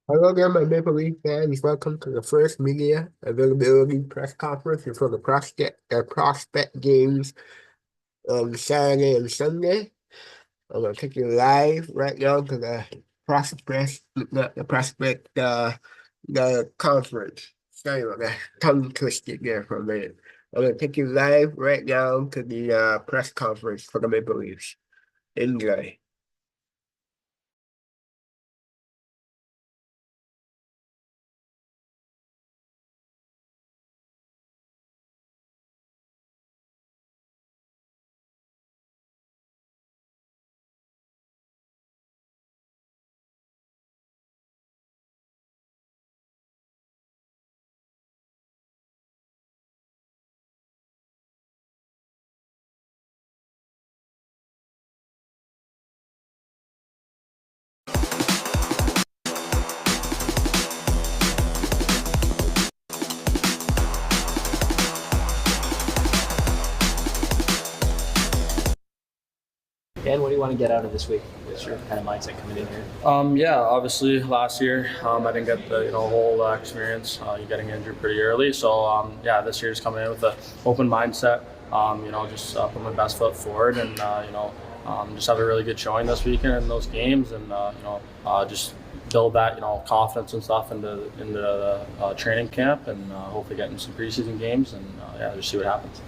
Hello there, my Maple Leaf fans. Welcome to the first media availability press conference for the prospect games on Saturday and Sunday. I'm gonna take you live right now to the the conference. Sorry about that. Tongue twisted there for a minute. I'm gonna take you live right now to the press conference for the Maple Leafs. Enjoy. Dan, what do you want to get out of this week? What's your kind of mindset coming in here? Yeah, obviously last year I didn't get the whole experience. You getting injured pretty early, so yeah, this year's coming in with an open mindset. Just put my best foot forward, and just have a really good showing this weekend in those games, and just build that confidence and stuff into the training camp, and hopefully get in some preseason games, and yeah, just see what happens.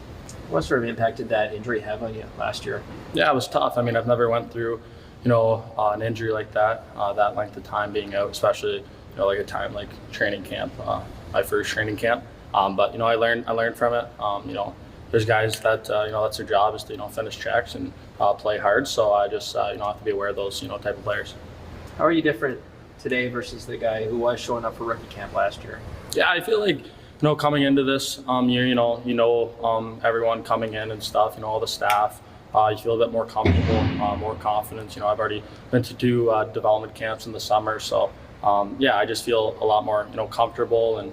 What sort of impact did that injury have on you last year? Yeah, it was tough. I mean, I've never went through, an injury like that length of time being out, especially, like a time like training camp, my first training camp. But I learned from it. There's guys that that's their job is to finish checks and play hard. So I just have to be aware of those type of players. How are you different today versus the guy who was showing up for rookie camp last year? Yeah, I feel like coming into this year, everyone coming in and stuff, all the staff. You feel a bit more comfortable, more confidence. I've already been to do development camps in the summer, so yeah, I just feel a lot more comfortable, and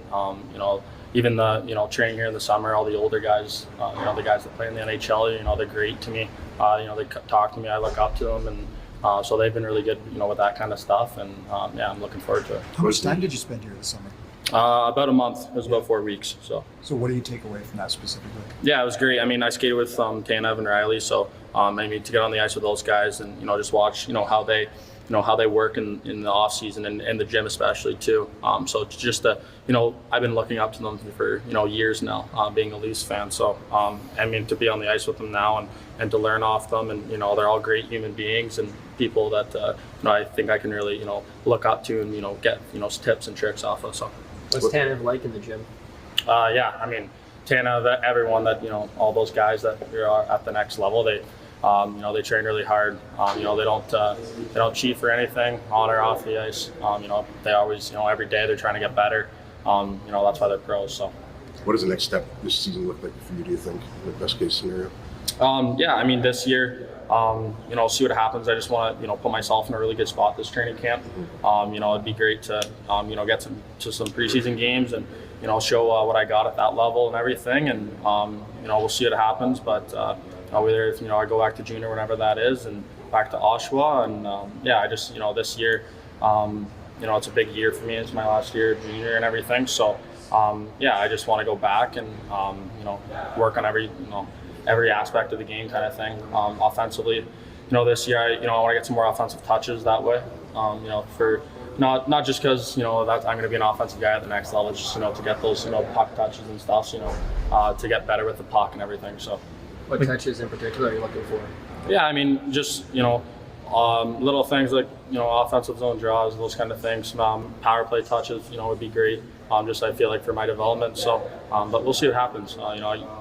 even the training here in the summer. All the older guys, the guys that play in the NHL, they're great to me. They talk to me. I look up to them, and so they've been really good, with that kind of stuff. And yeah, I'm looking forward to it. How much time did you spend here this summer? About a month. It was about 4 weeks. So what do you take away from that specifically? yeah, it was great. I mean, I skated with Tanev and Riley, so I mean, to get on the ice with those guys and just watch how they work in the off season and in the gym especially too. So it's just I've been looking up to them for years now, being a Leafs fan. So I mean, to be on the ice with them now and to learn off them, and they're all great human beings and people that I think I can really look up to and get tips and tricks off of. So. What's Tanev like in the gym? Yeah, I mean, Tana, everyone that all those guys that are at the next level, they they train really hard. They don't cheat for anything on or off the ice. They always every day they're trying to get better. That's why they're pros. So. What does the next step this season look like for you, do you think, in the best case scenario? Yeah, I mean, this year, see what happens. I just want to, put myself in a really good spot this training camp. It'd be great to, get to some preseason games and, show what I got at that level and everything. And, we'll see what happens. But whether, I go back to junior, whenever that is, and back to Oshawa. And, yeah, I just, this year, it's a big year for me. It's my last year of junior and everything. So, yeah, I just want to go back and, work on every aspect of the game kind of thing. Offensively, this year, I want to get some more offensive touches that way. For not just because that I'm going to be an offensive guy at the next level, just to get those puck touches and stuff. To get better with the puck and everything. So, what touches in particular are you looking for? Yeah, I mean, just little things like offensive zone draws, those kind of things. Power play touches, would be great. Just I feel like for my development. So, but we'll see what happens.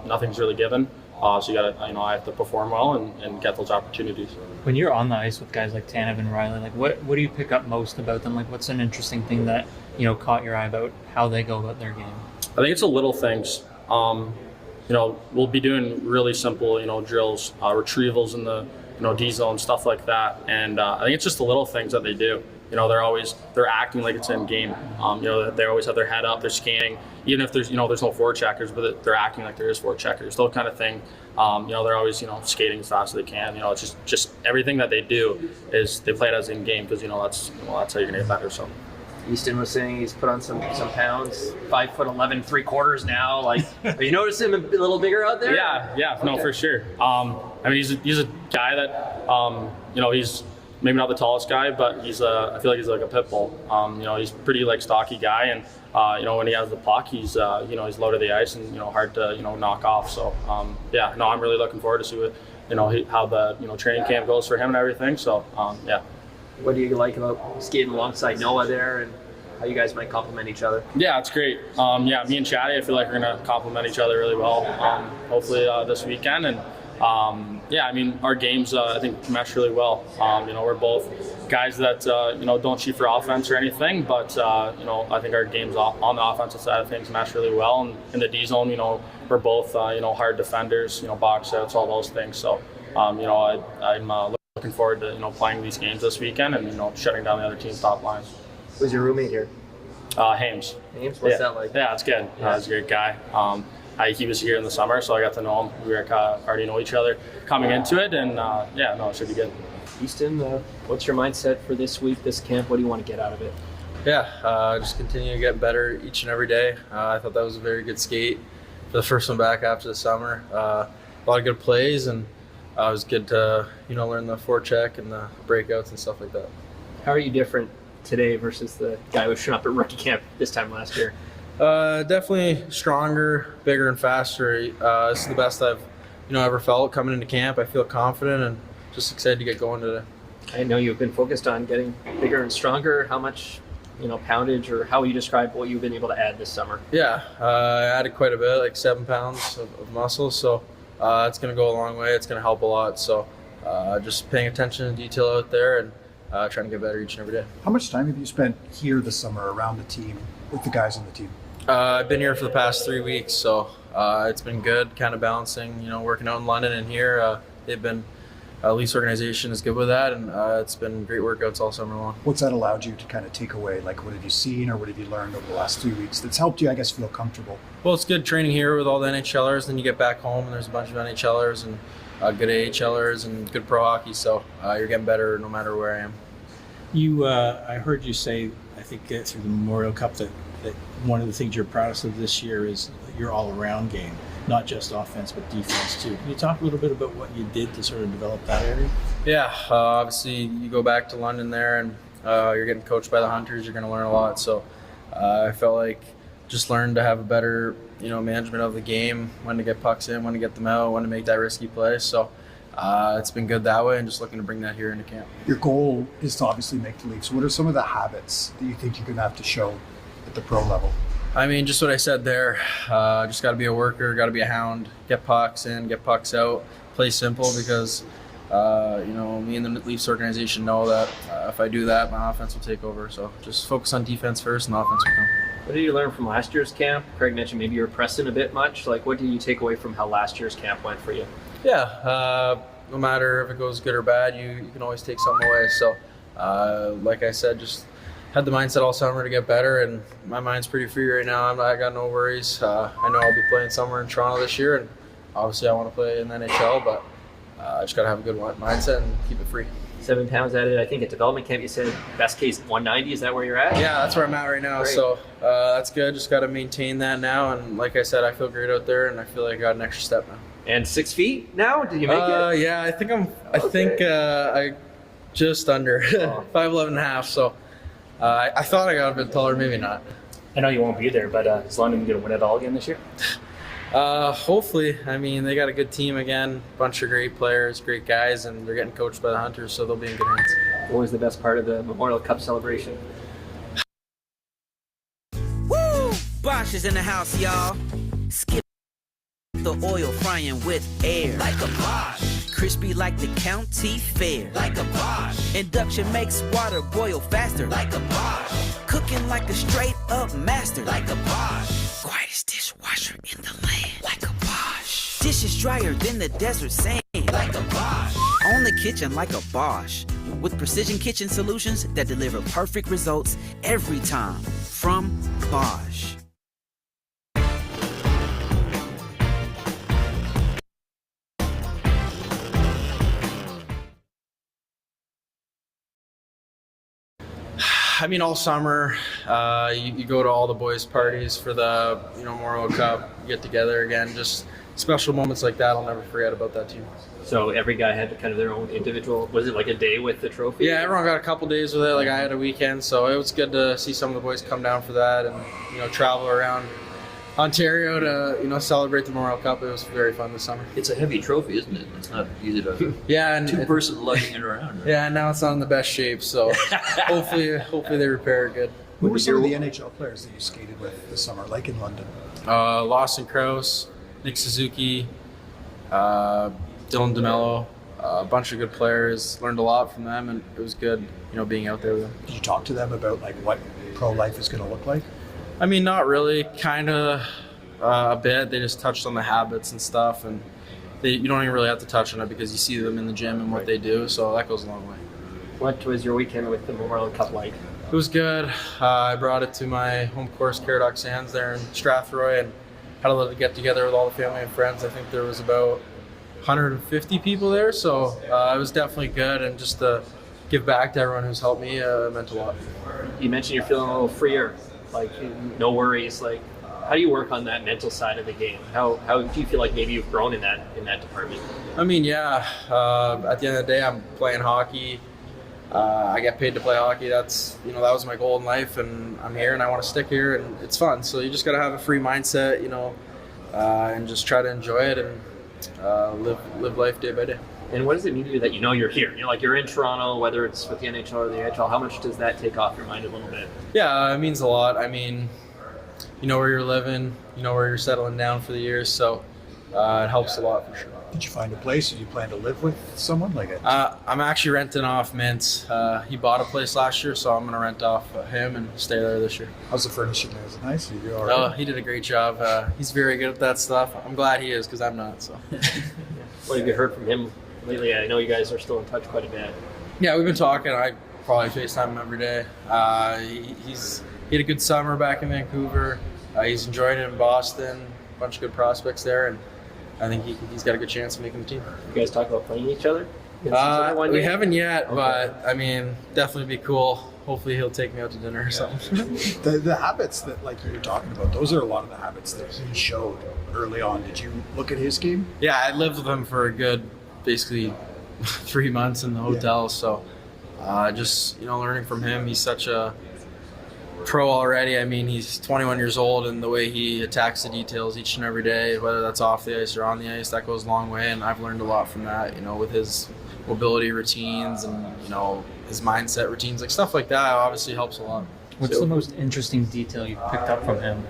Nothing's really given. So you got to, I have to perform well and get those opportunities. When you're on the ice with guys like Tanev and Riley, like what do you pick up most about them? Like what's an interesting thing that caught your eye about how they go about their game? I think it's the little things. We'll be doing really simple, drills, retrievals in the D zone, stuff like that, and I think it's just the little things that they do. They're acting like it's in game. They always have their head up, they're scanning, even if there's no four checkers, but they're acting like there is four checkers. Those kind of thing. They're always skating as fast as they can. It's just everything that they do is they play it as in game because that's how you're gonna get better. So. Easton was saying he's put on some pounds. 5'11" 3/4 now. Like, are you noticing him a little bigger out there? Yeah, no, for sure. I mean, he's a guy that he's maybe not the tallest guy, but I feel like he's like a pit bull. He's pretty like stocky guy, and when he has the puck, he's he's low to the ice and hard to knock off. So I'm really looking forward to see what how the training camp goes for him and everything. So yeah. What do you like about skating alongside Noah there, and how you guys might complement each other? Yeah, it's great. Me and Chatty, I feel like we're going to complement each other really well, hopefully this weekend. And I mean, our games, I think, mesh really well. We're both guys that, don't shoot for offense or anything, but, I think our games on the offensive side of things mesh really well. And in the D zone, we're both, hard defenders, box outs, all those things. So, I'm looking forward to playing these games this weekend and shutting down the other team's top lines. Who's your roommate here? Hames. Hames, what's that like? Yeah, it's good. He's a great guy. He was here in the summer, so I got to know him. We already know each other coming into it, and it should be good. Easton, what's your mindset for this week, this camp? What do you want to get out of it? Yeah, just continue to get better each and every day. I thought that was a very good skate for the first one back after the summer. A lot of good plays, and it was good to learn the forecheck and the breakouts and stuff like that. How are you different today versus the guy who was showing up at rookie camp this time last year? Definitely stronger, bigger, and faster. This is the best I've ever felt coming into camp. I feel confident and just excited to get going today. I know you've been focused on getting bigger and stronger. How much poundage, or how would you describe what you've been able to add this summer? Yeah, I added quite a bit, like 7 pounds of muscle. So it's going to go a long way. It's going to help a lot. So just paying attention to detail out there and trying to get better each and every day. How much time have you spent here this summer around the team with the guys on the team? I've been here for the past 3 weeks, so it's been good, kind of balancing, working out in London and here. They've been, Leafs organization is good with that, and it's been great workouts all summer long. What's that allowed you to kind of take away? Like, what have you seen or what have you learned over the last 3 weeks that's helped you, I guess, feel comfortable? Well, it's good training here with all the NHLers, then you get back home and there's a bunch of NHLers and good AHLers and good pro hockey, so you're getting better no matter where I am. I heard you say, I think through the Memorial Cup, that one of the things you're proudest of this year is your all-around game, not just offense but defense too. Can you talk a little bit about what you did to sort of develop that area? Yeah, obviously you go back to London there and you're getting coached by the Hunters. You're going to learn a lot. So I felt like just learned to have a better management of the game, when to get pucks in, when to get them out, when to make that risky play. So it's been good that way, and just looking to bring that here into camp. Your goal is to obviously make the Leafs. What are some of the habits that you think you're going to have to show at the pro level? I mean, just what I said there. Just got to be a worker, got to be a hound, get pucks in, get pucks out, play simple, because me and the Leafs organization know that if I do that, my offense will take over. So just focus on defense first, and the offense will come. What did you learn from last year's camp? Craig mentioned maybe you were pressing a bit much. Like, what did you take away from how last year's camp went for you? Yeah, no matter if it goes good or bad, you can always take something away. So, like I said, just had the mindset all summer to get better, and my mind's pretty free right now. I got no worries. I know I'll be playing somewhere in Toronto this year, and obviously I want to play in the NHL, but I just got to have a good mindset and keep it free. 7 pounds added, I think, at development camp. You said best case 190. Is that where you're at? Yeah, that's where I'm at right now. Great. So that's good. Just got to maintain that now. And like I said, I feel great out there, and I feel like I got an extra step now. And 6 feet now? Did you make it? Yeah, I just under 5'11" and a half. So I thought I got a bit taller, maybe not. I know you won't be there, but is London going to win it all again this year? Hopefully. I mean, they got a good team again, bunch of great players, great guys, and they're getting coached by the Hunters, so they'll be in good hands. What was the best part of the Memorial Cup celebration? Woo! Bosch is in the house, y'all. Skip the oil frying with air. Like a Bosch. Crispy like the county fair. Like a Bosch. Induction makes water boil faster. Like a Bosch. Cooking like a straight up master. Like a Bosch. Quietest dishwasher in the land. Like a Bosch. Dishes drier than the desert sand. Like a Bosch. Own the kitchen like a Bosch. With precision kitchen solutions that deliver perfect results every time. From Bosch. I mean, all summer, you go to all the boys' parties for the Memorial Cup. You get together again. Just special moments like that. I'll never forget about that team. So every guy had kind of their own individual. Was it like a day with the trophy? Yeah, everyone got a couple days with it. Like I had a weekend, so it was good to see some of the boys come down for that and travel around Ontario to celebrate the Memorial Cup. It was very fun this summer. It's a heavy trophy, isn't it? It's not easy to and two-person lugging it around. Yeah, and now it's not in the best shape, so hopefully they repair it good. Who were some of the NHL players that you skated with this summer, like in London? Lawson Krause, Nick Suzuki, Dylan DeMello, a bunch of good players. Learned a lot from them, and it was good, being out there with them. Did you talk to them about like what pro life is going to look like? I mean, not really. Kind of a bit. They just touched on the habits and stuff, and you don't even really have to touch on it because you see them in the gym and what they do, so that goes a long way. What was your weekend with the Memorial Cup like? It was good. I brought it to my home course, Caradoc Sands, there in Strathroy, and had a little get-together with all the family and friends. I think there was about 150 people there, so it was definitely good, and just to give back to everyone who's helped me meant a lot. You mentioned you're feeling a little freer, like no worries. Like, how do you work on that mental side of the game? How do you feel like maybe you've grown in that department? I mean, yeah. At the end of the day, I'm playing hockey. I get paid to play hockey. That's that was my goal in life, and I'm here, and I want to stick here, and it's fun. So you just got to have a free mindset, and just try to enjoy it and live life day by day. And what does it mean to you that you're here? You're in Toronto, whether it's with the NHL or the AHL. How much does that take off your mind a little bit? Yeah, it means a lot. I mean, you know where you're living, you know where you're settling down for the year, so it helps a lot for sure. Did you find a place? Did you plan to live with someone like it? I'm actually renting off Mintz. He bought a place last year, so I'm going to rent off him and stay there this year. How's the furnishing there? Is it nice? Are you all right? He did a great job. He's very good at that stuff. I'm glad he is because I'm not. So. What have you heard from him lately? I know you guys are still in touch quite a bit. Yeah, we've been talking. I probably FaceTime him every day. He had a good summer back in Vancouver. He's enjoying it in Boston. A bunch of good prospects there, and I think he's got a good chance of making the team. You guys talk about playing each other? We haven't yet, okay. But I mean, definitely be cool. Hopefully he'll take me out to dinner or something. The habits that like you were talking about, those are a lot of the habits that he showed early on. Did you look at his game? Yeah, I lived with him for a good, basically 3 months in the hotel. Yeah. So just, learning from him. He's such a pro already. I mean, he's 21 years old, and the way he attacks the details each and every day, whether that's off the ice or on the ice, that goes a long way. And I've learned a lot from that, with his mobility routines and, his mindset routines, like stuff like that obviously helps a lot. What's the most interesting detail you picked up from him?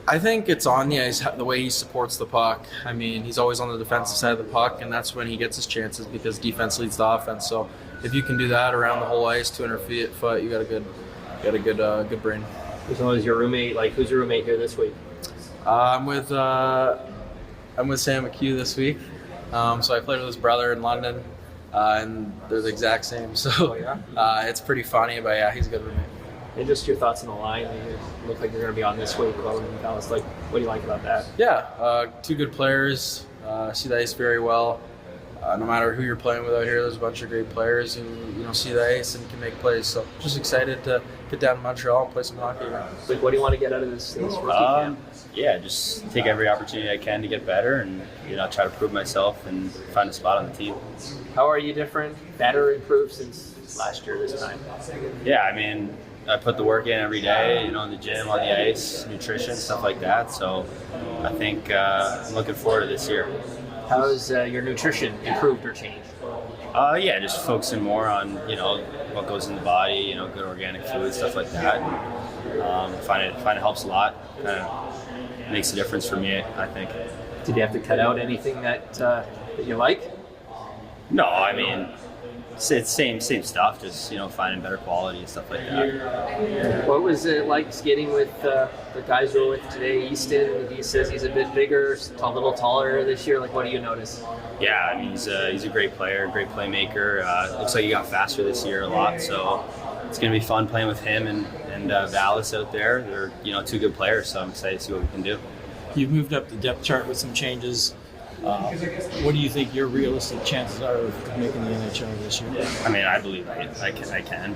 I think it's on the ice, the way he supports the puck. I mean, he's always on the defensive side of the puck, and that's when he gets his chances because defense leads the offense. So if you can do that around the whole ice, 200 foot, you got a good brain. Who's always your roommate? Like, who's your roommate here this week? I'm with Sam McHugh this week. So I played with his brother in London, and they're the exact same. So it's pretty funny, but yeah, he's a good roommate. And just your thoughts on the line. You look like you're going to be on this week. Well, Dallas, what do you like about that? Yeah, two good players. See the ice very well. No matter who you're playing with out here, there's a bunch of great players who see the ice and can make plays. So just excited to get down to Montreal and play some hockey again. What do you want to get out of this rookie camp? Yeah, just take every opportunity I can to get better and try to prove myself and find a spot on the team. How are you different, better, improved since last year this time? Yeah, I mean, I put the work in every day, in the gym, on the ice, nutrition, stuff like that. So I think I'm looking forward to this year. How's your nutrition improved or changed? Yeah, just focusing more on, what goes in the body, good organic food, stuff like that. Find it helps a lot. Kind of makes a difference for me, I think. Did you have to cut out anything that you like? No, I mean, it's same stuff, just, finding better quality and stuff like that. What was it like skating with the guys you were with today, Easton? He says he's a bit bigger, a little taller this year. What do you notice? Yeah, I mean, he's a great player, great playmaker. Looks like he got faster this year a lot, so it's going to be fun playing with him and Vallis out there. They're, two good players, so I'm excited to see what we can do. You've moved up the depth chart with some changes. What do you think your realistic chances are of making the NHL this year? I mean, I believe I can.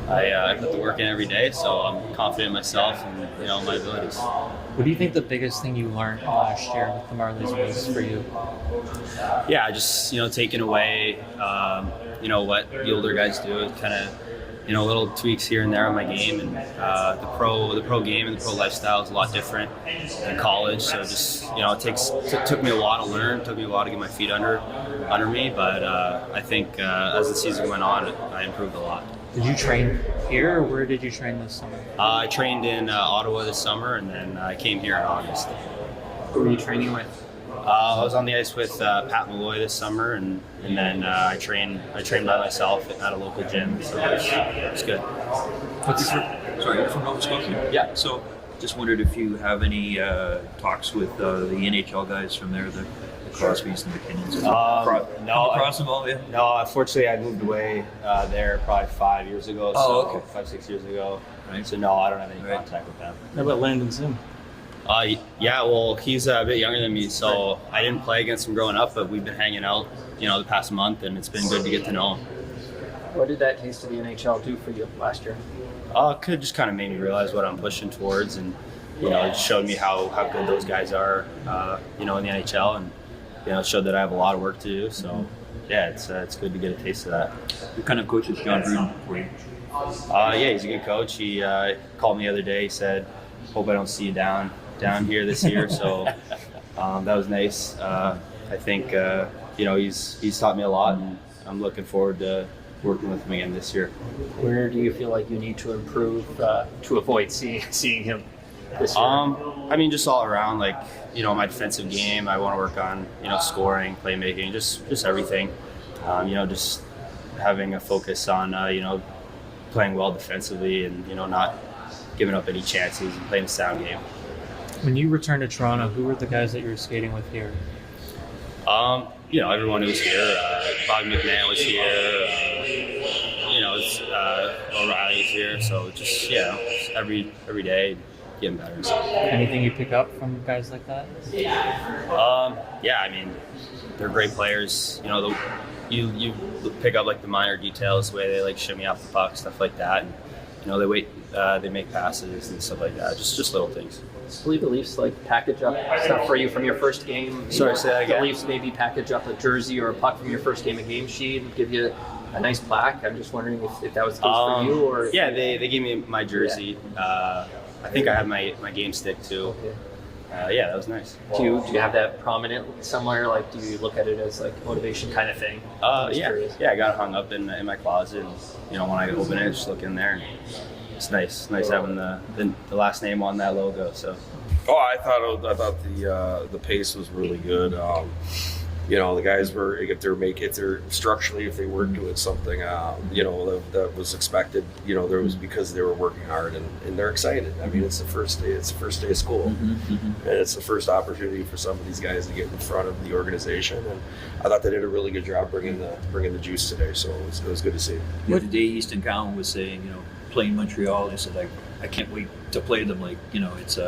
I put the work in every day, so I'm confident in myself and my abilities. What do you think the biggest thing you learned last year with the Marlies was for you? Yeah, just taking away what the older guys do, kind of little tweaks here and there on my game, and the pro game and the pro lifestyle is a lot different in college. So just it took me a while to learn, took me a while to get my feet under me, but I think as the season went on, I improved a lot. Did you train here, or where did you train this summer? I trained in Ottawa this summer, and then I came here in August. Who were you training with? I was on the ice with Pat Malloy this summer, and then I trained by myself at a local gym, so it was good. Sorry, you're from Nova Scotia? Yeah. So just wondered if you have any talks with the NHL guys from there, the Crosbys and McKinnons. No, across them all, yeah. No, unfortunately, I moved away there probably 5 years ago. Oh, okay. 5-6 years ago. Right. So no, I don't have any contact with them. How about Landon Sim? Yeah, well, he's a bit younger than me, so I didn't play against him growing up, but we've been hanging out, the past month, and it's been good to get to know him. What did that taste of the NHL do for you last year? It could just kind of made me realize what I'm pushing towards, and it showed me how good those guys are, in the NHL, and it showed that I have a lot of work to do. So yeah, it's good to get a taste of that. What kind of coach is John Gruden for you? Yeah, he's a good coach. He called me the other day. He said, "Hope I don't see you down here this year." So that was nice. I think he's taught me a lot, and I'm looking forward to working with him again this year. Where do you feel like you need to improve to avoid seeing him this year? I mean, just all around, like my defensive game. I want to work on scoring, playmaking, just everything. Just having a focus on playing well defensively, and not giving up any chances and playing a sound game. When you returned to Toronto, who were the guys that you were skating with here? Everyone who was here. Bobby McMahon was here. O'Reilly's here. So just every day getting better. Anything you pick up from guys like that? Yeah, I mean, they're great players. You pick up like the minor details, the way they like shimmy off the puck, stuff like that. And, they make passes and stuff like that. Just little things. I believe the Leafs package up stuff for you from your first game. Sorry, say that again. The Leafs maybe package up a jersey or a puck from your first game, a game sheet, and give you a nice plaque. I'm just wondering if that was the case for you, or yeah, they gave me my jersey. Yeah. I think I have my game stick too. Okay. Yeah, that was nice. Do you have that prominent somewhere? Do you look at it as motivation kind of thing? Yeah, I got it hung up in my closet. And, when I open it, just look in there. And it's nice having the last name on that logo. So. I thought the pace was really good. The guys were if they're structurally, if they weren't doing something that was expected, there was because they were working hard and they're excited. I mean, it's the first day of school, and it's the first opportunity for some of these guys to get in front of the organization. And I thought they did a really good job bringing the juice today. So it was good to see. The other day, Easton Cowan was saying, playing Montreal, he said, I can't wait to play them. It's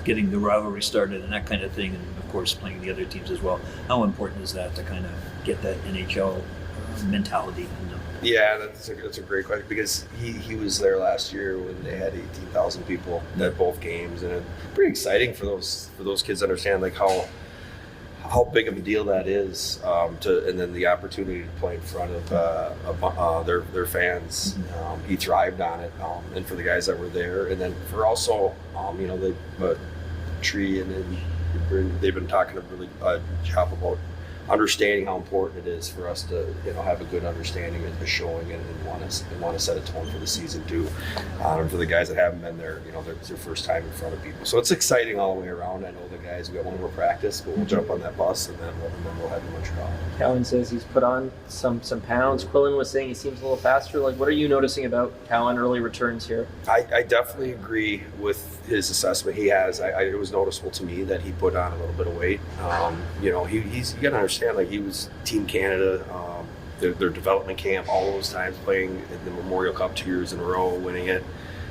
getting the rivalry started and that kind of thing, and of course playing the other teams as well. How important is that to kind of get that NHL mentality in them? Yeah, that's a great question, because he was there last year when they had 18,000 people at both games, and it's pretty exciting for those kids to understand how big of a deal that is, and then the opportunity to play in front of their fans. He thrived on it, and for the guys that were there, and then for also Tree, and then they've been talking a really job about understanding how important it is for us to have a good understanding and showing it, and want to set a tone for the season too. And for the guys that haven't been there, it's their first time in front of people, so it's exciting all the way around. I know the guys, we got one more practice, but we'll jump on that bus and then we'll head to Montreal. Cowan says he's put on some pounds. Quillen was saying he seems a little faster. What are you noticing about Cowan early returns here? I definitely agree with his assessment. He has. It was noticeable to me that he put on a little bit of weight. You got to understand, he was Team Canada, their development camp, all those times, playing in the Memorial Cup 2 years in a row, winning it.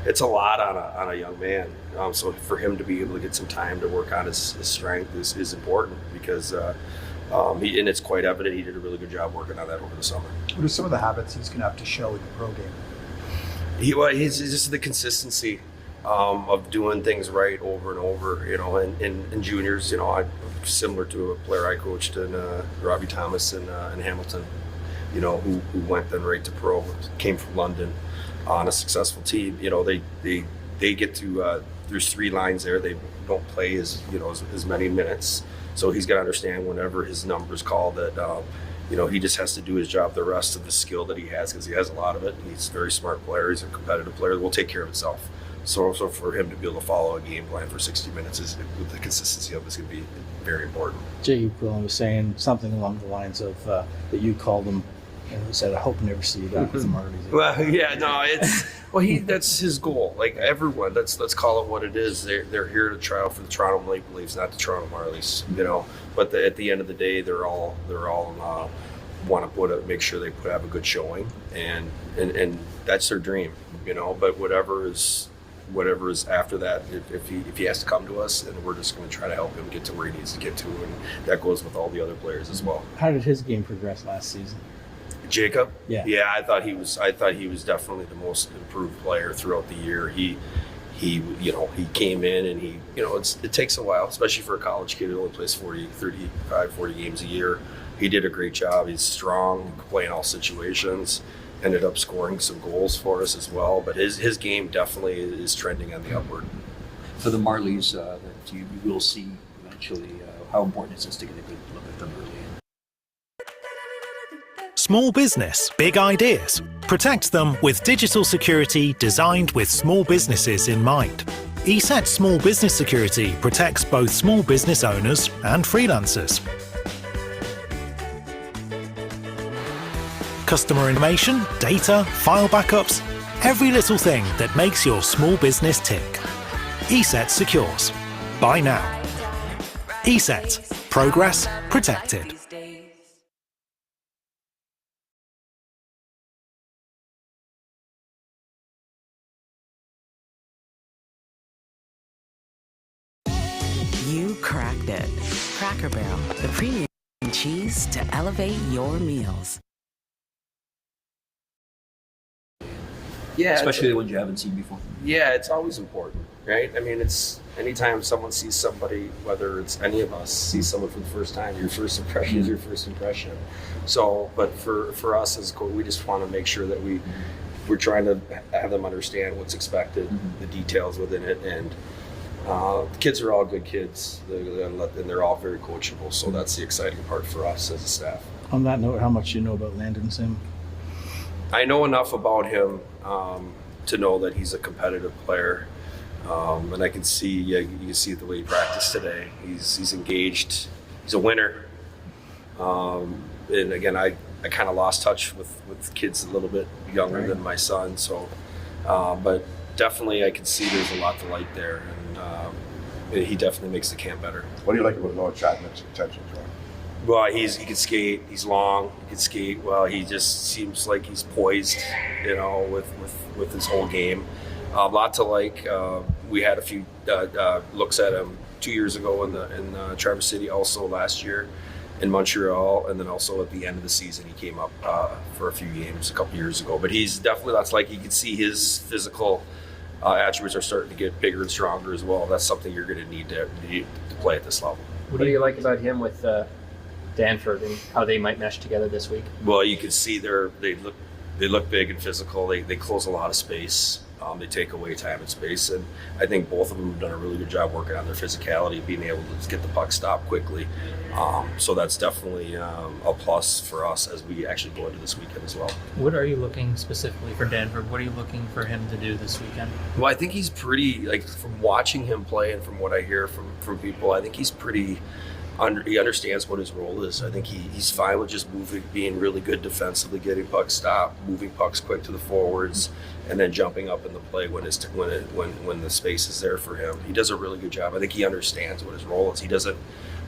it's a lot on a young man. So for him to be able to get some time to work on his strength is important because and it's quite evident he did a really good job working on that over the summer. What are some of the habits he's going to have to show in the pro game? He's just the consistency of doing things right over and over, and juniors, similar to a player I coached in Robbie Thomas in Hamilton, who went then right to pro, came from London on a successful team. They get to there's 3 lines there. They don't play as many minutes, so he's got to understand whenever his number's called that he just has to do his job. The rest of the skill that he has, because he has a lot of it, he's a very smart player. He's a competitive player that will take care of himself. So for him to be able to follow a game plan for 60 minutes with the consistency of it is going to be very important. Jay Quillen was saying something along the lines of that you called him and he said, "I hope I never see you back with the Marlies." Well, yeah, no, that's his goal. Like everyone, let's call it what it is. They're here to try out for the Toronto Maple Leafs, not the Toronto Marlies. But at the end of the day, they're all want to make sure they have a good showing, and that's their dream. But whatever is after that, if he has to come to us, and we're just going to try to help him get to where he needs to get to, and that goes with all the other players as well. How did his game progress last season? Jacob? Yeah. I thought he was definitely the most improved player throughout the year. He came in and it takes a while, especially for a college kid who only plays 40 games a year. He did a great job. He's strong, can play in all situations. Ended up scoring some goals for us as well, but his game definitely is trending on the upward. For the Marlies, that you will see eventually, how important is this to get a good look at them early? Small business, big ideas. Protect them with digital security designed with small businesses in mind. ESET Small Business Security protects both small business owners and freelancers. Customer information, data, file backups, every little thing that makes your small business tick. ESET secures. Buy now. ESET. Progress protected. You cracked it. Cracker Barrel, the premium cheese to elevate your meals. Yeah, especially the ones you haven't seen before. Yeah, it's always important, right? I mean, it's anytime someone sees somebody, whether it's any of us, sees someone for the first time, your first impression is your first impression. So, but for us as coach, we just want to make sure that we're trying to have them understand what's expected, the details within it, and the kids are all good kids, and they're all very coachable. So that's the exciting part for us as a staff. On that note, how much do you know about Landon Sim? I know enough about him to know that he's a competitive player, and I can see you can see the way he practiced today. He's engaged. He's a winner. And again, I kind of lost touch with kids a little bit younger than my son. So, but definitely I can see there's a lot to like there, and he definitely makes the camp better. What do you like about Noah Chapman's potential, John? Well, he can skate. He's long. He can skate well. He just seems like he's poised, with his whole game. A lot to like. We had a few looks at him 2 years ago in Traverse City, also last year in Montreal, and then also at the end of the season he came up for a few games a couple years ago. But he's definitely lots like. You can see his physical attributes are starting to get bigger and stronger as well. That's something you're going to need to play at this level. What do you like about him with Danford and how they might mesh together this week? Well, you can see they look big and physical. They close a lot of space. They take away time and space, and I think both of them have done a really good job working on their physicality, being able to get the puck stopped quickly. So that's definitely a plus for us as we actually go into this weekend as well. What are you looking specifically for Danford? What are you looking for him to do this weekend? Well, I think he's pretty, from watching him play and from what I hear from people, I think he's pretty. He understands what his role is. I think he's fine with just moving, being really good defensively, getting pucks stopped, moving pucks quick to the forwards, and then jumping up in the play when the space is there for him. He does a really good job. I think he understands what his role is. He doesn't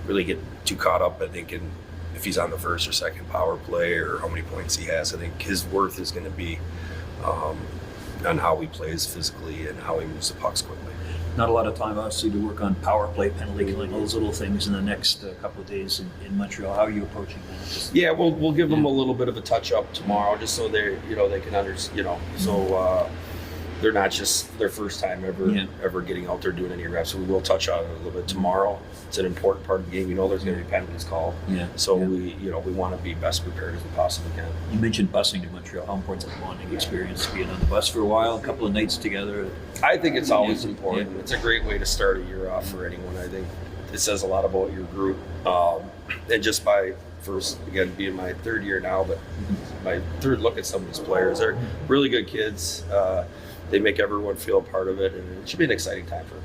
really get too caught up, I think, in if he's on the first or second power play or how many points he has. I think his worth is going to be on how he plays physically and how he moves the pucks quickly. Not a lot of time, obviously, to work on power play, penalty killing, all those little things in the next couple of days in Montreal. How are you approaching that? Yeah, we'll give them a little bit of a touch up tomorrow, just so they can understand, so they're not just their first time ever getting out there doing any reps. So we will touch on it a little bit tomorrow. It's an important part of the game. There's going to be penalties called. So we want to be best prepared as we possibly can. You mentioned busing to Montreal. How important is the bonding experience, being on the bus for a while, a couple of nights together? I think it's always important. It's a great way to start a year off for anyone. I think it says a lot about your group, and just by first, again, being my third year now, but my third look at some of these players. They're really good kids. They make everyone feel a part of it, and it should be an exciting time for them.